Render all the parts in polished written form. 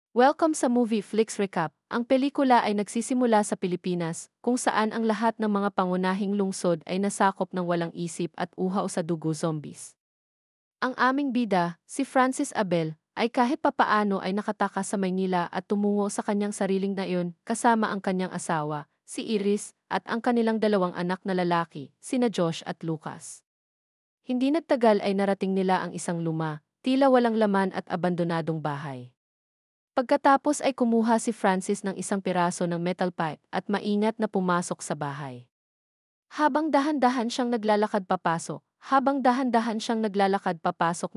Welcome sa Movie Flix Recap. Ang pelikula ay nagsisimula sa Pilipinas, kung saan ang lahat ng mga pangunahing lungsod ay nasakop ng walang isip at uhaw sa dugo zombies. Ang aming bida, si Francis Abel, ay kahit papaano ay nakatakas sa Maynila at tumungo sa kanyang sariling nayon kasama ang kanyang asawa, si Iris, at ang kanilang dalawang anak na lalaki, sina Josh at Lucas. Hindi nagtagal ay narating nila ang isang luma, tila walang laman at abandonadong bahay. Pagkatapos ay kumuha si Francis ng isang piraso ng metal pipe at maingat na pumasok sa bahay. Habang dahan-dahan siyang naglalakad papasok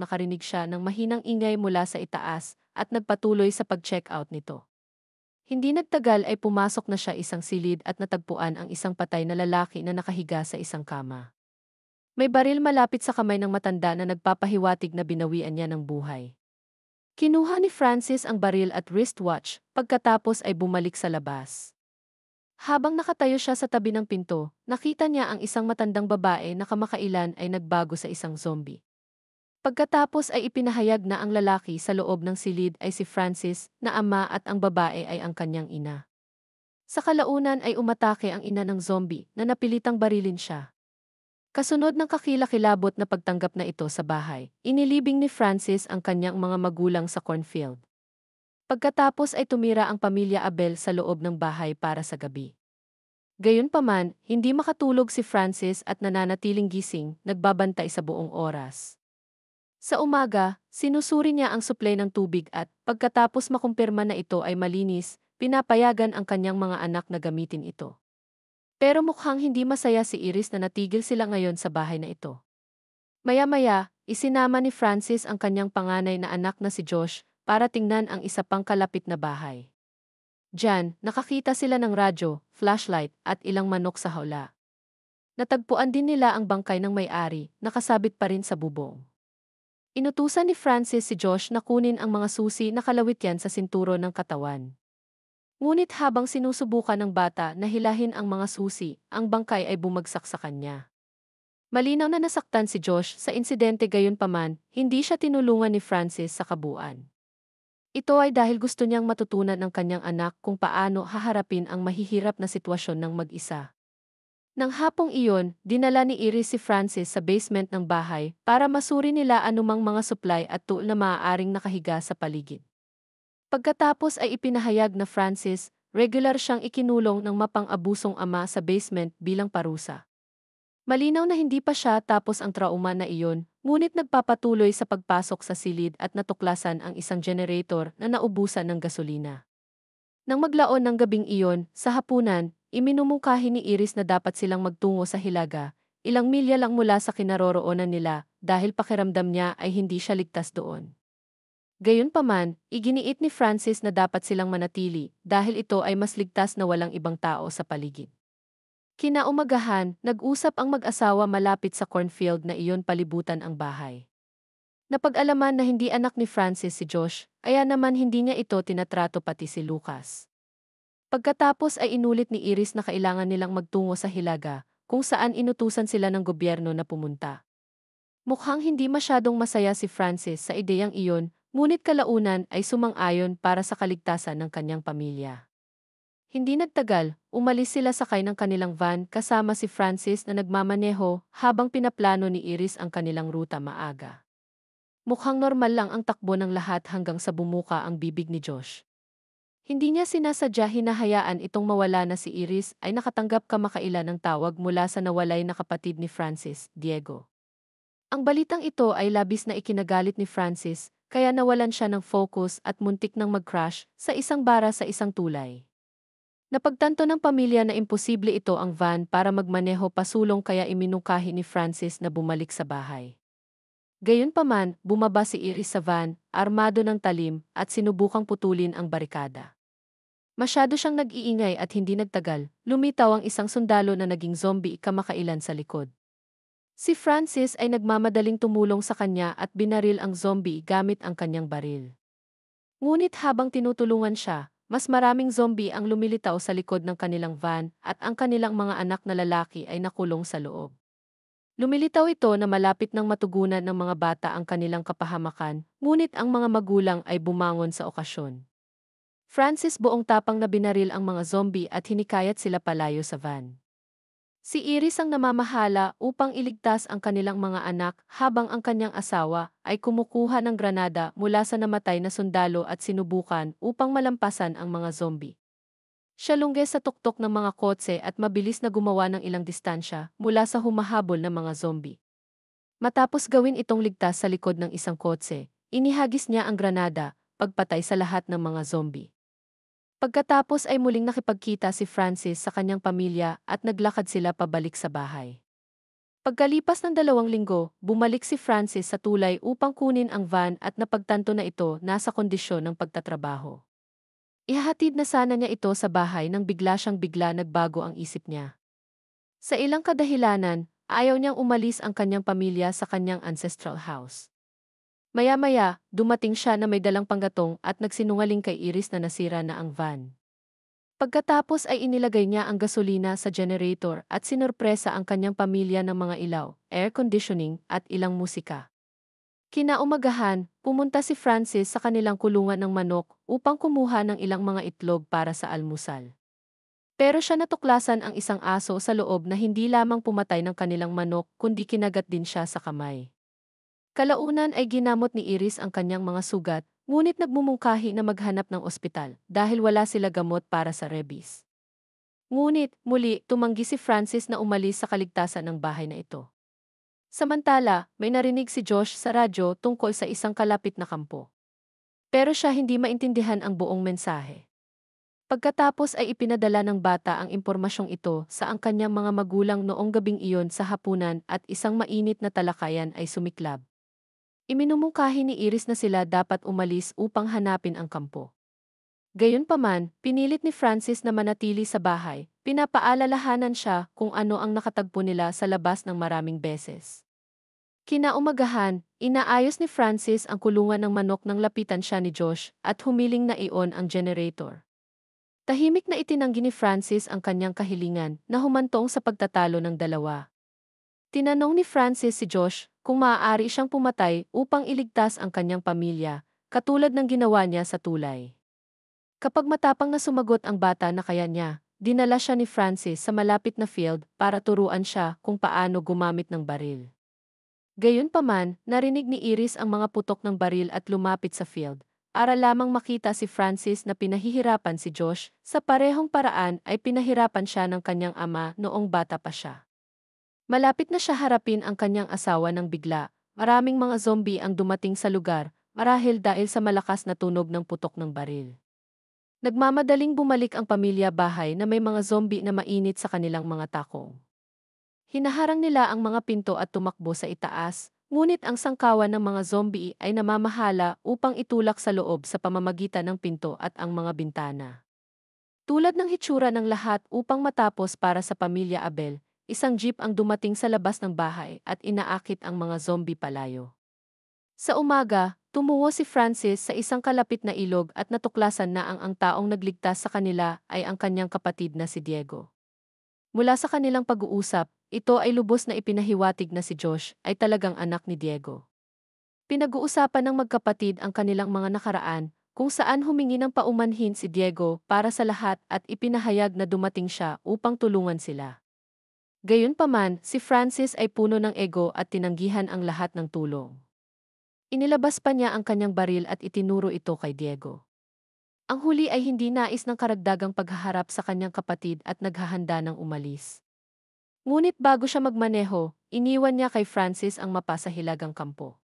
nakarinig siya ng mahinang ingay mula sa itaas at nagpatuloy sa pag-check out nito. Hindi nagtagal ay pumasok na siya isang silid at natagpuan ang isang patay na lalaki na nakahiga sa isang kama. May baril malapit sa kamay ng matanda na nagpapahiwatig na binawian niya ng buhay. Kinuha ni Francis ang baril at wristwatch, pagkatapos ay bumalik sa labas. Habang nakatayo siya sa tabi ng pinto, nakita niya ang isang matandang babae na kamakailan ay nagbago sa isang zombie. Pagkatapos ay ipinahayag na ang lalaki sa loob ng silid ay si Francis na ama at ang babae ay ang kanyang ina. Sa kalaunan ay umatake ang ina ng zombie na napilitang barilin siya. Kasunod ng kakilakilabot na pagtanggap na ito sa bahay, inilibing ni Francis ang kanyang mga magulang sa cornfield. Pagkatapos ay tumira ang pamilya Abel sa loob ng bahay para sa gabi. Gayunpaman, hindi makatulog si Francis at nananatiling gising, nagbabantay sa buong oras. Sa umaga, sinusuri niya ang suplay ng tubig at, pagkatapos makumpirma na ito ay malinis, pinapayagan ang kanyang mga anak na gamitin ito. Pero mukhang hindi masaya si Iris na natigil sila ngayon sa bahay na ito. Maya-maya, isinama ni Francis ang kanyang panganay na anak na si Josh para tingnan ang isa pang kalapit na bahay. Diyan, nakakita sila ng radyo, flashlight, at ilang manok sa hawla. Natagpuan din nila ang bangkay ng may-ari, nakasabit pa rin sa bubong. Inutusan ni Francis si Josh na kunin ang mga susi na kalawit yan sa sinturo ng katawan. Ngunit habang sinusubukan ng bata na hilahin ang mga susi, ang bangkay ay bumagsak sa kanya. Malinaw na nasaktan si Josh sa insidente gayunpaman, hindi siya tinulungan ni Francis sa kabuuan. Ito ay dahil gusto niyang matutunan ng kanyang anak kung paano haharapin ang mahihirap na sitwasyon ng mag-isa. Nang hapong iyon, dinala ni Iris si Francis sa basement ng bahay para masuri nila anumang mga supply at tool na maaaring nakahiga sa paligid. Pagkatapos ay ipinahayag na Francis, regular siyang ikinulong ng mapang-abusong ama sa basement bilang parusa. Malinaw na hindi pa siya tapos ang trauma na iyon, ngunit nagpapatuloy sa pagpasok sa silid at natuklasan ang isang generator na naubusan ng gasolina. Nang maglaon ng gabing iyon, sa hapunan, iminumungkahi ni Iris na dapat silang magtungo sa Hilaga, ilang milya lang mula sa kinaroroonan nila dahil pakiramdam niya ay hindi siya ligtas doon. Gayunpaman, iginiit ni Francis na dapat silang manatili dahil ito ay mas ligtas na walang ibang tao sa paligid. Kinaumagahan, nag-usap ang mag-asawa malapit sa cornfield na iyon palibutan ang bahay. Napag-alaman na hindi anak ni Francis si Josh, kaya naman hindi niya ito tinatrato pati si Lucas. Pagkatapos ay inulit ni Iris na kailangan nilang magtungo sa Hilaga, kung saan inutusan sila ng gobyerno na pumunta. Mukhang hindi masyadong masaya si Francis sa ideyang iyon, ngunit kalaunan ay sumang-ayon para sa kaligtasan ng kanyang pamilya. Hindi nagtagal, umalis sila sakay ng kanilang van kasama si Francis na nagmamaneho habang pinaplano ni Iris ang kanilang ruta maaga. Mukhang normal lang ang takbo ng lahat hanggang sa bumuka ang bibig ni Josh. Hindi niya sinasadya hinahayaan itong mawala na si Iris ay nakatanggap kamakailan ng tawag mula sa nawalay na kapatid ni Francis, Diego. Ang balitang ito ay labis na ikinagalit ni Francis, kaya nawalan siya ng focus at muntik nang mag-crash sa isang bara sa isang tulay. Napagtanto ng pamilya na imposible ito ang van para magmaneho pasulong kaya iminungkahi ni Francis na bumalik sa bahay. Gayunpaman, bumaba si Iris sa van, armado ng talim, at sinubukang putulin ang barikada. Masyado siyang nag-iingay at hindi nagtagal, lumitaw ang isang sundalo na naging zombie kamakailan sa likod. Si Francis ay nagmamadaling tumulong sa kanya at binaril ang zombie gamit ang kanyang baril. Ngunit habang tinutulungan siya, mas maraming zombie ang lumilitaw sa likod ng kanilang van at ang kanilang mga anak na lalaki ay nakulong sa loob. Lumilitaw ito na malapit ng matugunan ng mga bata ang kanilang kapahamakan, ngunit ang mga magulang ay bumangon sa okasyon. Francis buong tapang na binaril ang mga zombie at hinikayat sila palayo sa van. Si Iris ang namamahala upang iligtas ang kanilang mga anak habang ang kanyang asawa ay kumukuha ng granada mula sa namatay na sundalo at sinubukan upang malampasan ang mga zombie. Siya lungges sa tuktok ng mga kotse at mabilis na gumawa ng ilang distansya mula sa humahabol na mga zombie. Matapos gawin itong ligtas sa likod ng isang kotse, inihagis niya ang granada, pagpatay sa lahat ng mga zombie. Pagkatapos ay muling nakipagkita si Francis sa kanyang pamilya at naglakad sila pabalik sa bahay. Pagkalipas ng 2 linggo, bumalik si Francis sa tulay upang kunin ang van at napagtanto na ito nasa kondisyon ng pagtatrabaho. Ihahatid na sana niya ito sa bahay nang bigla nagbago ang isip niya. Sa ilang kadahilanan, ayaw niyang umalis ang kanyang pamilya sa kanyang ancestral house. Maya-maya, dumating siya na may dalang panggatong at nagsinungaling kay Iris na nasira na ang van. Pagkatapos ay inilagay niya ang gasolina sa generator at sinurpresa ang kanyang pamilya ng mga ilaw, air conditioning at ilang musika. Kinaumagahan, pumunta si Francis sa kanilang kulungan ng manok upang kumuha ng ilang mga itlog para sa almusal. Pero siya natuklasan ang isang aso sa loob na hindi lamang pumatay ng kanilang manok kundi kinagat din siya sa kamay. Kalaunan ay ginamot ni Iris ang kanyang mga sugat, ngunit nagmumungkahi na maghanap ng ospital dahil wala sila gamot para sa rabies. Ngunit, muli, tumanggi si Francis na umalis sa kaligtasan ng bahay na ito. Samantala, may narinig si Josh sa radyo tungkol sa isang kalapit na kampo. Pero siya hindi maintindihan ang buong mensahe. Pagkatapos ay ipinadala ng bata ang impormasyong ito sa ang kanyang mga magulang noong gabing iyon sa hapunan at isang mainit na talakayan ay sumiklab. Iminumungkahi ni Iris na sila dapat umalis upang hanapin ang kampo. Gayunpaman, pinilit ni Francis na manatili sa bahay, pinapaalalahanan siya kung ano ang nakatagpo nila sa labas ng maraming beses. Kinaumagahan, inaayos ni Francis ang kulungan ng manok nang lapitan siya ni Josh at humiling na i-on ang generator. Tahimik na itinanggi ni Francis ang kanyang kahilingan na humantong sa pagtatalo ng dalawa. Tinanong ni Francis si Josh kung maaari siyang pumatay upang iligtas ang kanyang pamilya, katulad ng ginawa niya sa tulay. Kapag matapang na sumagot ang bata na kaya niya, dinala siya ni Francis sa malapit na field para turuan siya kung paano gumamit ng baril. Gayunpaman, narinig ni Iris ang mga putok ng baril at lumapit sa field, para lamang makita si Francis na pinahihirapan si Josh, sa parehong paraan ay pinahirapan siya ng kanyang ama noong bata pa siya. Malapit na siya harapin ang kanyang asawa nang bigla, maraming mga zombie ang dumating sa lugar, marahil dahil sa malakas na tunog ng putok ng baril. Nagmamadaling bumalik ang pamilya bahay na may mga zombie na mainit sa kanilang mga takong. Hinaharang nila ang mga pinto at tumakbo sa itaas, ngunit ang sangkawan ng mga zombie ay namamahala upang itulak sa loob sa pamamagitan ng pinto at ang mga bintana. Tulad ng hitsura ng lahat upang matapos para sa pamilya Abel, isang jeep ang dumating sa labas ng bahay at inaakit ang mga zombie palayo. Sa umaga, tumuwo si Francis sa isang kalapit na ilog at natuklasan na ang taong nagligtas sa kanila ay ang kanyang kapatid na si Diego. Mula sa kanilang pag-uusap, ito ay lubos na ipinahiwatig na si Josh ay talagang anak ni Diego. Pinag-uusapan ng magkapatid ang kanilang mga nakaraan, kung saan humingi ng paumanhin si Diego para sa lahat at ipinahayag na dumating siya upang tulungan sila. Gayunpaman, si Francis ay puno ng ego at tinanggihan ang lahat ng tulong. Inilabas pa niya ang kanyang baril at itinuro ito kay Diego. Ang huli ay hindi nais ng karagdagang paghaharap sa kanyang kapatid at naghahanda ng umalis. Ngunit bago siya magmaneho, iniwan niya kay Francis ang mapa sa hilagang kampo.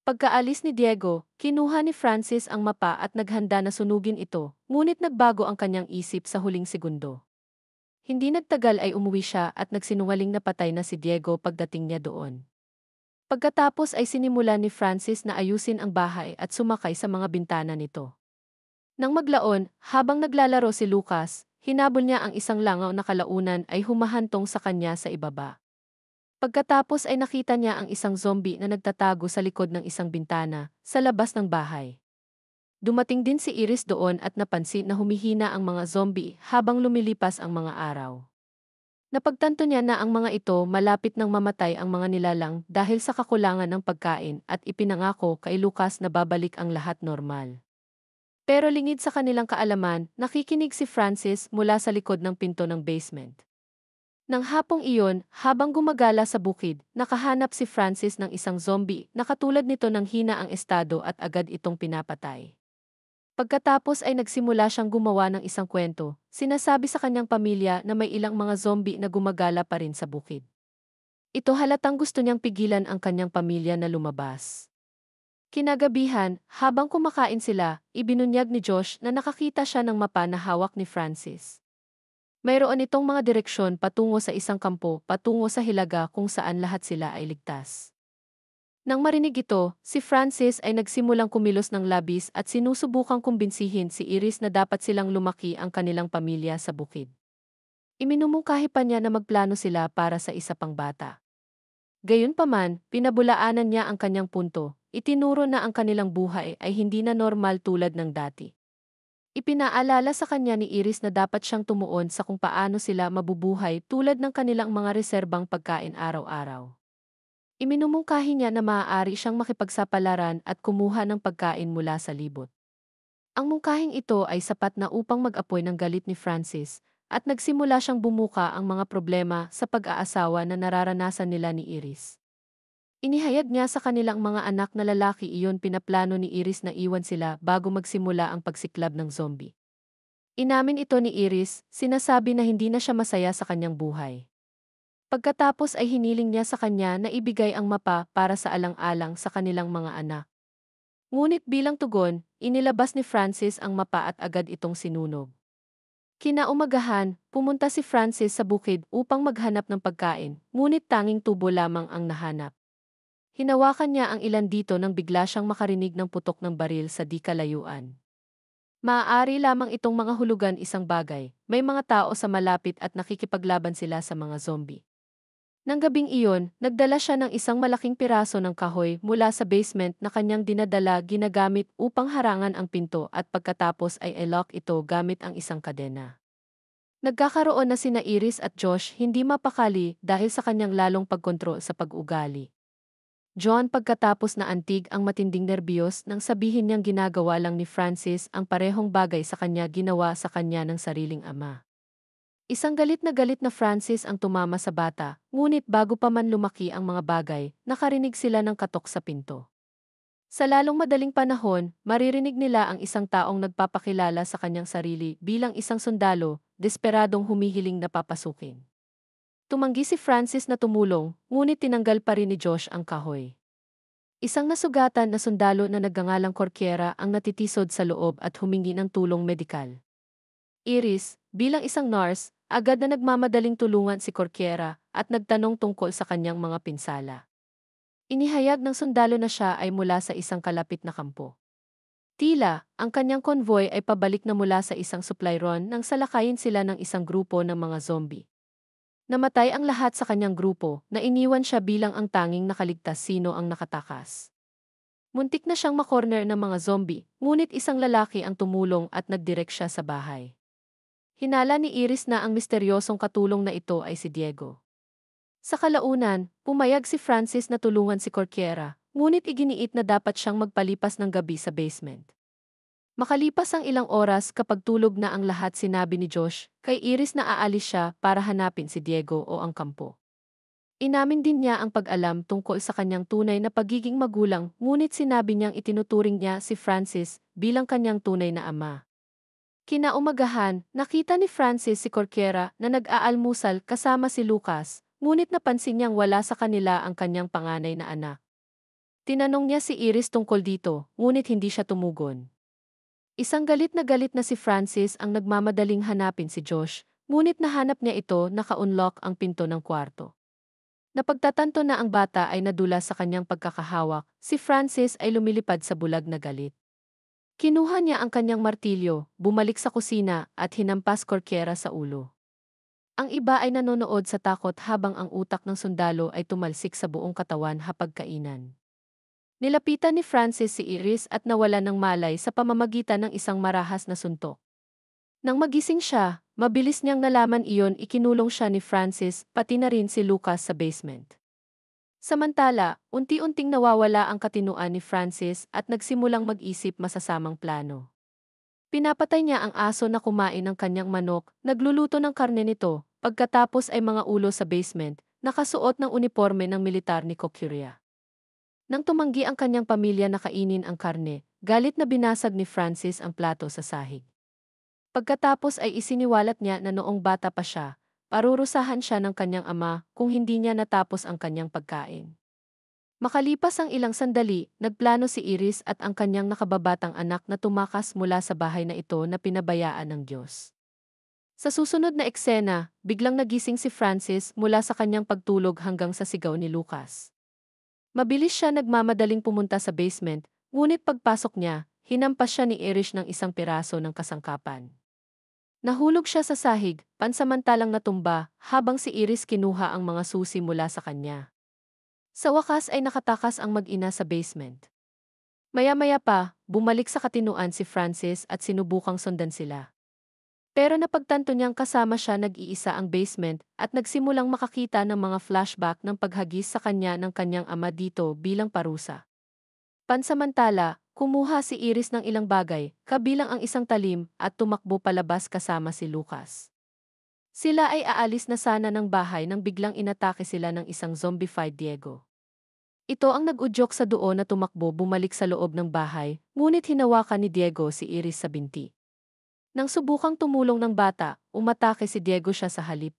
Pagkaalis ni Diego, kinuha ni Francis ang mapa at naghanda na sunugin ito, ngunit nagbago ang kanyang isip sa huling segundo. Hindi nagtagal ay umuwi siya at nagsinungaling na patay na si Diego pagdating niya doon. Pagkatapos ay sinimulan ni Francis na ayusin ang bahay at sumakay sa mga bintana nito. Nang maglaon, habang naglalaro si Lucas, hinabol niya ang isang langaw na kalaunan ay humahantong sa kanya sa ibaba. Pagkatapos ay nakita niya ang isang zombie na nagtatago sa likod ng isang bintana, sa labas ng bahay. Dumating din si Iris doon at napansin na humihina ang mga zombie habang lumilipas ang mga araw. Napagtanto niya na ang mga ito malapit nang mamatay ang mga nilalang dahil sa kakulangan ng pagkain at ipinangako kay Lucas na babalik ang lahat normal. Pero lingid sa kanilang kaalaman, nakikinig si Francis mula sa likod ng pinto ng basement. Nang hapong iyon, habang gumagala sa bukid, nakahanap si Francis ng isang zombie na katulad nito ng hina ang estado at agad itong pinapatay. Pagkatapos ay nagsimula siyang gumawa ng isang kwento, sinasabi sa kanyang pamilya na may ilang mga zombie na gumagala pa rin sa bukid. Ito halatang gusto niyang pigilan ang kanyang pamilya na lumabas. Kinagabihan, habang kumakain sila, ibinunyag ni Josh na nakakita siya ng mapa na hawak ni Francis. Mayroon itong mga direksyon patungo sa isang kampo, patungo sa hilaga kung saan lahat sila ay ligtas. Nang marinig ito, si Francis ay nagsimulang kumilos ng labis at sinusubukang kumbinsihin si Iris na dapat silang lumaki ang kanilang pamilya sa bukid. Iminumungkahi pa niya na magplano sila para sa isa pang bata. Gayunpaman, pinabulaanan niya ang kanyang punto, itinuro na ang kanilang buhay ay hindi na normal tulad ng dati. Ipinaalala sa kanya ni Iris na dapat siyang tumuon sa kung paano sila mabubuhay tulad ng kanilang mga reserbang pagkain araw-araw. Iminumungkahi niya na maaari siyang makipagsapalaran at kumuha ng pagkain mula sa libot. Ang mungkahing ito ay sapat na upang mag-apoy ng galit ni Francis at nagsimula siyang bumuka ang mga problema sa pag-aasawa na nararanasan nila ni Iris. Inihayag niya sa kanilang mga anak na lalaki iyon pinaplano ni Iris na iwan sila bago magsimula ang pagsiklab ng zombie. Inamin ito ni Iris, sinasabi na hindi na siya masaya sa kanyang buhay. Pagkatapos ay hiniling niya sa kanya na ibigay ang mapa para sa alang-alang sa kanilang mga anak. Ngunit bilang tugon, inilabas ni Francis ang mapa at agad itong sinunog. Kinaumagahan, pumunta si Francis sa bukid upang maghanap ng pagkain, ngunit tanging tubo lamang ang nahanap. Hinawakan niya ang ilan dito nang bigla siyang makarinig ng putok ng baril sa di kalayuan. Maaari lamang itong mga hulugan isang bagay, may mga tao sa malapit at nakikipaglaban sila sa mga zombie. Nang gabing iyon, nagdala siya ng isang malaking piraso ng kahoy mula sa basement na kanyang dinadala ginagamit upang harangan ang pinto at pagkatapos ay i-lock ito gamit ang isang kadena. Nagkakaroon na sina Iris at Josh hindi mapakali dahil sa kanyang lalong pagkontrol sa pag-ugali. John pagkatapos na antig ang matinding nerbiyos nang sabihin niyang ginagawa lang ni Francis ang parehong bagay sa kanya ginawa sa kanya ng sariling ama. Isang galit na Francis ang tumama sa bata, ngunit bago pa man lumaki ang mga bagay, nakarinig sila ng katok sa pinto. Sa lalong madaling panahon, maririnig nila ang isang taong nagpapakilala sa kanyang sarili bilang isang sundalo, desperadong humihiling na papasukin. Tumanggi si Francis na tumulong, ngunit tinanggal pa rin ni Josh ang kahoy. Isang nasugatan na sundalo na nagngangalang Corquiera ang natitisod sa loob at humingi ng tulong medikal. Iris, bilang isang nurse, agad na nagmamadaling tulungan si Corquiera at nagtanong tungkol sa kanyang mga pinsala. Inihayag ng sundalo na siya ay mula sa isang kalapit na kampo. Tila, ang kanyang convoy ay pabalik na mula sa isang supply run nang salakayin sila ng isang grupo ng mga zombie. Namatay ang lahat sa kanyang grupo na iniwan siya bilang ang tanging nakaligtas sino ang nakatakas. Muntik na siyang makorner ng mga zombie, ngunit isang lalaki ang tumulong at nagdirek siya sa bahay. Hinala ni Iris na ang misteryosong katulong na ito ay si Diego. Sa kalaunan, pumayag si Francis na tulungan si Corquiera, ngunit iginiit na dapat siyang magpalipas ng gabi sa basement. Makalipas ang ilang oras kapag tulog na ang lahat sinabi ni Josh, kay Iris na aalis siya para hanapin si Diego o ang kampo. Inamin din niya ang pag-alam tungkol sa kanyang tunay na pagiging magulang ngunit sinabi niyang itinuturing niya si Francis bilang kanyang tunay na ama. Kinaumagahan, nakita ni Francis si Corquiera na nag-aalmusal kasama si Lucas, ngunit napansin niyang wala sa kanila ang kanyang panganay na anak. Tinanong niya si Iris tungkol dito, ngunit hindi siya tumugon. Isang galit na si Francis ang nagmamadaling hanapin si Josh, ngunit nahanap niya ito naka-unlock ang pinto ng kwarto. Napagtatanto na ang bata ay nadulas sa kanyang pagkakahawak, si Francis ay lumilipad sa bulag na galit. Kinuha niya ang kanyang martilyo, bumalik sa kusina at hinampas Corquiera sa ulo. Ang iba ay nanonood sa takot habang ang utak ng sundalo ay tumalsik sa buong katawan hapagkainan. Nilapitan ni Francis si Iris at nawala ng malay sa pamamagitan ng isang marahas na suntok. Nang magising siya, mabilis niyang nalaman iyon ikinulong siya ni Francis pati na rin si Lucas sa basement. Samantala, unti-unting nawawala ang katinuan ni Francis at nagsimulang mag-isip masasamang plano. Pinapatay niya ang aso na kumain ng kanyang manok, nagluluto ng karne nito, pagkatapos ay mga ulo sa basement, nakasuot ng uniforme ng militar ni Cocuria. Nang tumanggi ang kanyang pamilya na kainin ang karne, galit na binasag ni Francis ang plato sa sahig. Pagkatapos ay isiniwalat niya na noong bata pa siya, parurusahan siya ng kanyang ama kung hindi niya natapos ang kanyang pagkain. Makalipas ang ilang sandali, nagplano si Iris at ang kanyang nakababatang anak na tumakas mula sa bahay na ito na pinabayaan ng Diyos. Sa susunod na eksena, biglang nagising si Francis mula sa kanyang pagtulog hanggang sa sigaw ni Lucas. Mabilis siya nagmamadaling pumunta sa basement, ngunit pagpasok niya, hinampas siya ni Irish ng isang piraso ng kasangkapan. Nahulog siya sa sahig, pansamantalang natumba, habang si Iris kinuha ang mga susi mula sa kanya. Sa wakas ay nakatakas ang mag-ina sa basement. Maya-maya pa, bumalik sa katinuan si Francis at sinubukang sundan sila. Pero napagtanto niyang kasama siya nag-iisa ang basement at nagsimulang makakita ng mga flashback ng paghagis sa kanya ng kanyang ama dito bilang parusa. Pansamantala, kumuha si Iris ng ilang bagay, kabilang ang isang talim at tumakbo palabas kasama si Lucas. Sila ay aalis na sana ng bahay nang biglang inatake sila ng isang zombified Diego. Ito ang nag-udyok sa doon na tumakbo bumalik sa loob ng bahay, ngunit hinawakan ni Diego si Iris sa binti. Nang subukang tumulong ng bata, umatake si Diego siya sa halip.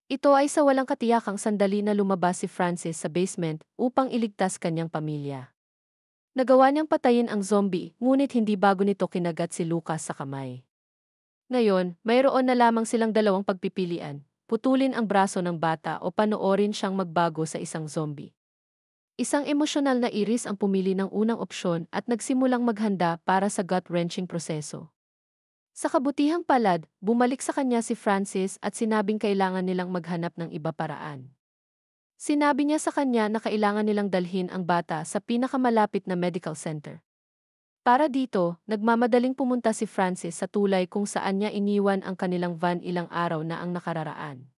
Ito ay sa walang katiyakang sandali na lumabas si Francis sa basement upang iligtas kanyang pamilya. Nagawa niyang patayin ang zombie, ngunit hindi bago nito kinagat si Lucas sa kamay. Ngayon, mayroon na lamang silang dalawang pagpipilian, putulin ang braso ng bata o panoorin siyang magbago sa isang zombie. Isang emosyonal na Iris ang pumili ng unang opsyon at nagsimulang maghanda para sa gut-wrenching proseso. Sa kabutihang palad, bumalik sa kanya si Francis at sinabing kailangan nilang maghanap ng iba paraan. Sinabi niya sa kanya na kailangan nilang dalhin ang bata sa pinakamalapit na medical center. Para dito, nagmamadaling pumunta si Francis sa tulay kung saan niya iniwan ang kanilang van ilang araw na ang nakararaan.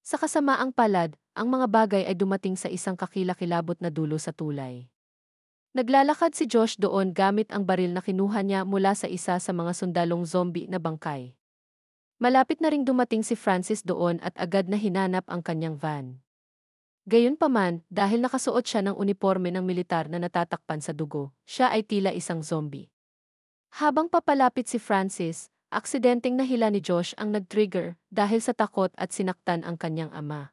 Sa kasamaang palad, ang mga bagay ay dumating sa isang kakilakilabot na dulo sa tulay. Naglalakad si Josh doon gamit ang baril na kinuha niya mula sa isa sa mga sundalong zombie na bangkay. Malapit na ring dumating si Francis doon at agad na hinanap ang kanyang van. Gayunpaman, dahil nakasuot siya ng uniforme ng militar na natatakpan sa dugo, siya ay tila isang zombie. Habang papalapit si Francis, aksidenteng nahila ni Josh ang nag-trigger dahil sa takot at sinaktan ang kanyang ama.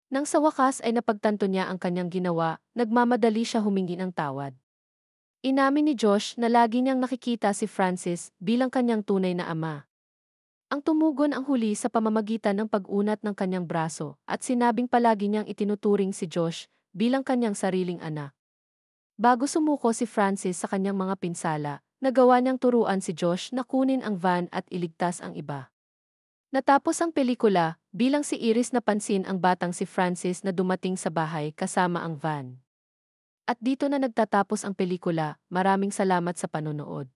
Nang sa wakas ay napagtanto niya ang kanyang ginawa, nagmamadali siya humingi ng tawad. Inamin ni Josh na lagi niyang nakikita si Francis bilang kanyang tunay na ama. Ang tumugon ang huli sa pamamagitan ng pag-unat ng kanyang braso at sinabing palagi niyang itinuturing si Josh bilang kanyang sariling anak. Bago sumuko si Francis sa kanyang mga pinsala, nagawa niyang turuan si Josh na kunin ang van at iligtas ang iba. Natapos ang pelikula, bilang si Iris napansin ang batang si Francis na dumating sa bahay kasama ang van. At dito na nagtatapos ang pelikula, maraming salamat sa panonood.